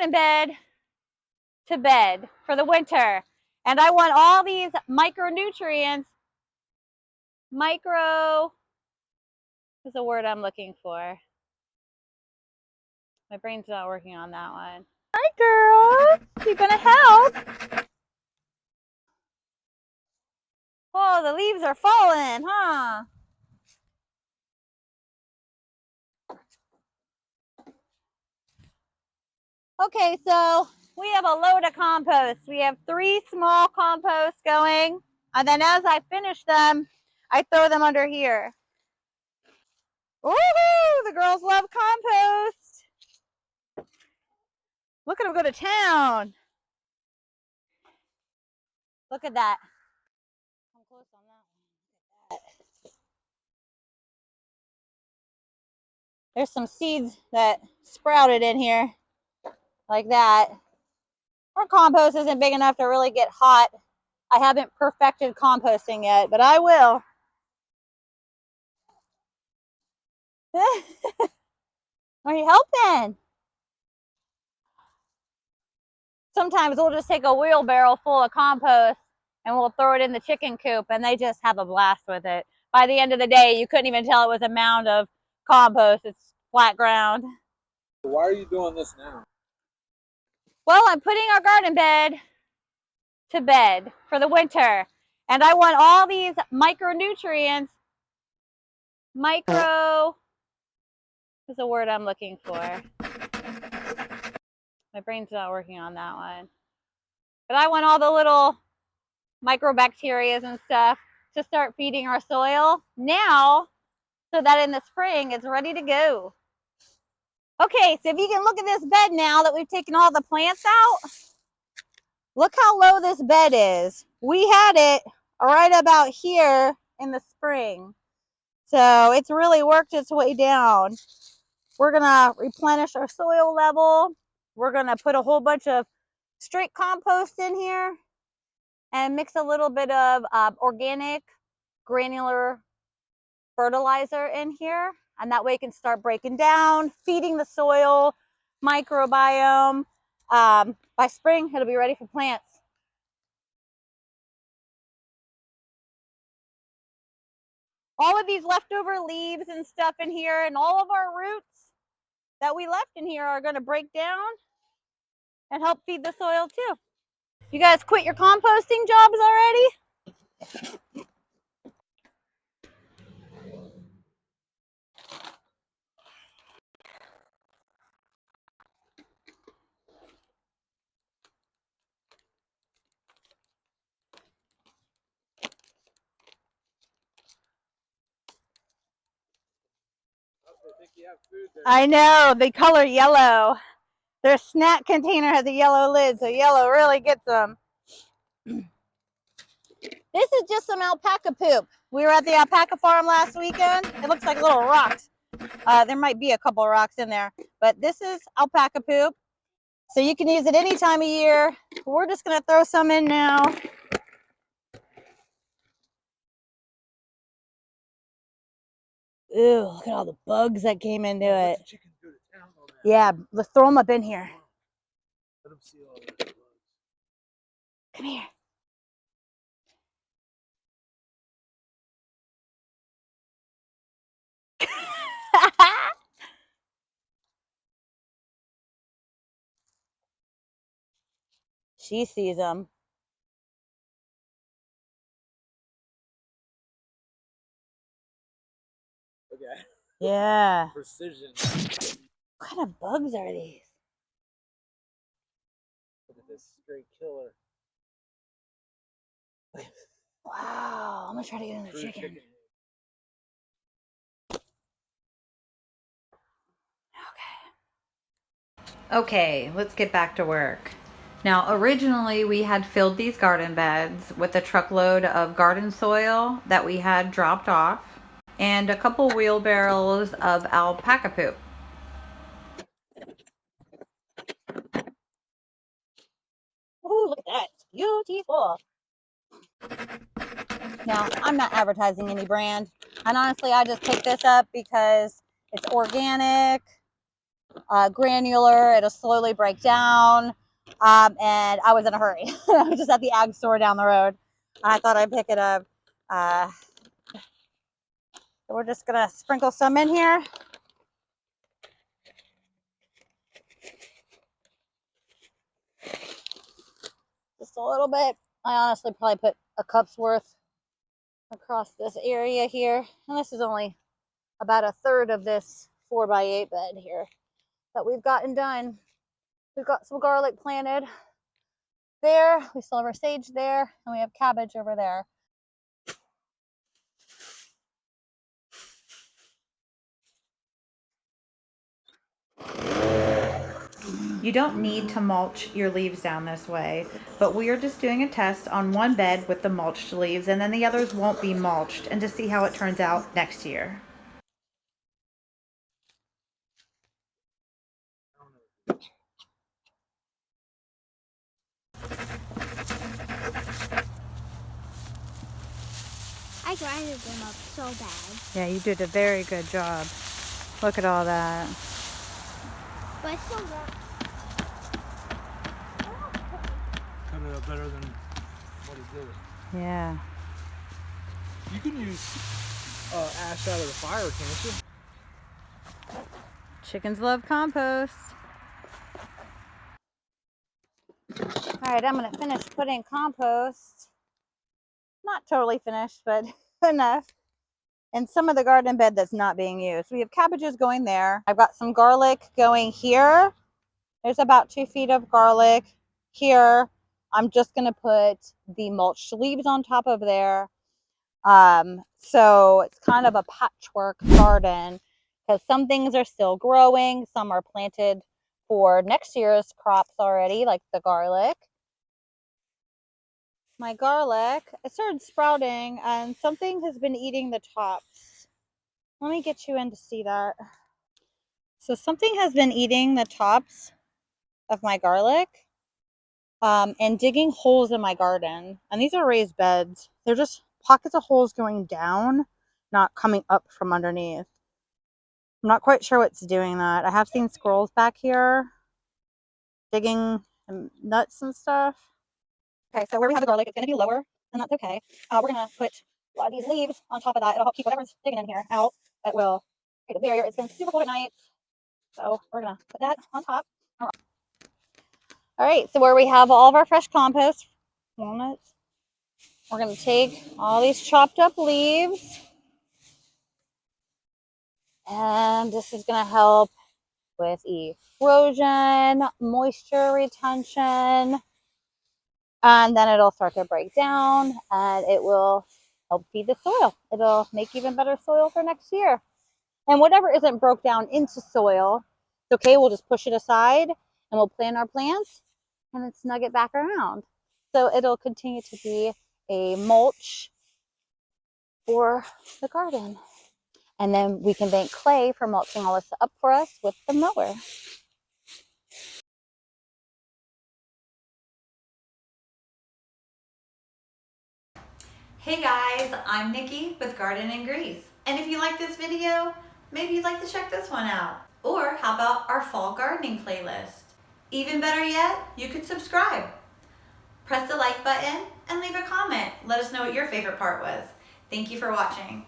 garden bed to bed for the winter. And I want all these micronutrients, micro is the word I'm looking for. My brain's not working on that one. Hi, girls. You gonna help? Oh, the leaves are falling, huh? Okay, so we have a load of compost. We have 3 small composts going. And then as I finish them, I throw them under here. Woohoo! The girls love compost. Look at them go to town. Look at that. Come close on that one. Look at that. There's some seeds that sprouted in here like that. Our compost isn't big enough to really get hot. I haven't perfected composting yet, but I will. Are you helping? Sometimes we'll just take a wheelbarrow full of compost and we'll throw it in the chicken coop and they just have a blast with it. By the end of the day, you couldn't even tell it was a mound of compost. It's flat ground. Why are you doing this now? Well, I'm putting our garden bed to bed for the winter. And I want all these micronutrients, micro is the word I'm looking for. My brain's not working on that one. But I want all the little microbacteria and stuff to start feeding our soil now so that in the spring it's ready to go. Okay, so if you can look at this bed now that we've taken all the plants out, look how low this bed is. We had it right about here in the spring. So it's really worked its way down. We're gonna replenish our soil level. We're gonna put a whole bunch of straight compost in here and mix a little bit of organic granular fertilizer in here. And that way it can start breaking down, feeding the soil, microbiome. By spring, it'll be ready for plants. All of these leftover leaves and stuff in here and all of our roots that we left in here are going to break down and help feed the soil too. You guys quit your composting jobs already? I know, they color yellow. Their snack container has a yellow lid, so yellow really gets them. This is just some alpaca poop. We were at the alpaca farm last weekend. It looks like little rocks. There might be a couple of rocks in there, but this is alpaca poop. So you can use it any time of year. We're just gonna throw some in now. Ew, look at all the bugs that came into it. Yeah, let's throw them up in here. Let them see all that. Come here. She sees them. Okay. Yeah. Precision. What kind of bugs are these? Look at this straight killer. Wow, I'm gonna try to get in the chicken. Okay, let's get back to work. Now, originally we had filled these garden beds with a truckload of garden soil that we had dropped off and a couple wheelbarrows of alpaca poop. Oh, look at that. It's beautiful. Now, I'm not advertising any brand. And honestly, I just picked this up because it's organic. granular. It'll slowly break down. And I was in a hurry. I was just at the ag store down the road. I thought I'd pick it up. So we're just gonna sprinkle some in here. Just a little bit. I honestly probably put a cup's worth across this area here. And this is only about a third of this 4x8 bed here that we've gotten done. We've got some garlic planted there. We still have our sage there, and we have cabbage over there. You don't need to mulch your leaves down this way, but we are just doing a test on one bed with the mulched leaves, and then the others won't be mulched, and to see how it turns out next year. I grinded them up so bad. Yeah, you did a very good job. Look at all that. But I still got... Cut it up better than what he did. Yeah. You can use ash out of the fire, can't you? Chickens love compost. All right, I'm gonna finish putting compost. Not totally finished, but enough. And some of the garden bed that's not being used. We have cabbages going there. I've got some garlic going here. There's about 2 feet of garlic here. I'm just gonna put the mulched leaves on top of there. So it's kind of a patchwork garden because some things are still growing. Some are planted for next year's crops already, like the garlic. My garlic, it started sprouting and something has been eating the tops. Let me get you in to see that. So something has been eating the tops of my garlic and digging holes in my garden. And these are raised beds. They're just pockets of holes going down, not coming up from underneath. I'm not quite sure what's doing that. I have seen squirrels back here digging nuts and stuff. Okay, so where we have the garlic, it's going to be lower, and that's okay. We're going to put a lot of these leaves on top of that. It'll help keep whatever's digging in here out. It will create a barrier. It's been super cold at night, so we're going to put that on top. All right, so where we have all of our fresh compost, walnuts, we're going to take all these chopped up leaves, and this is going to help with erosion, moisture retention, and then it'll start to break down and it will help feed the soil. It'll make even better soil for next year. And whatever isn't broke down into soil, it's okay, we'll just push it aside and we'll plant our plants and then snug it back around. So it'll continue to be a mulch for the garden. And then we can bank clay for mulching all this up for us with the mower. Hey guys, I'm Nikki with Garden and Grease. And if you like this video, maybe you'd like to check this one out. Or how about our fall gardening playlist? Even better yet, you could subscribe. Press the like button and leave a comment. Let us know what your favorite part was. Thank you for watching.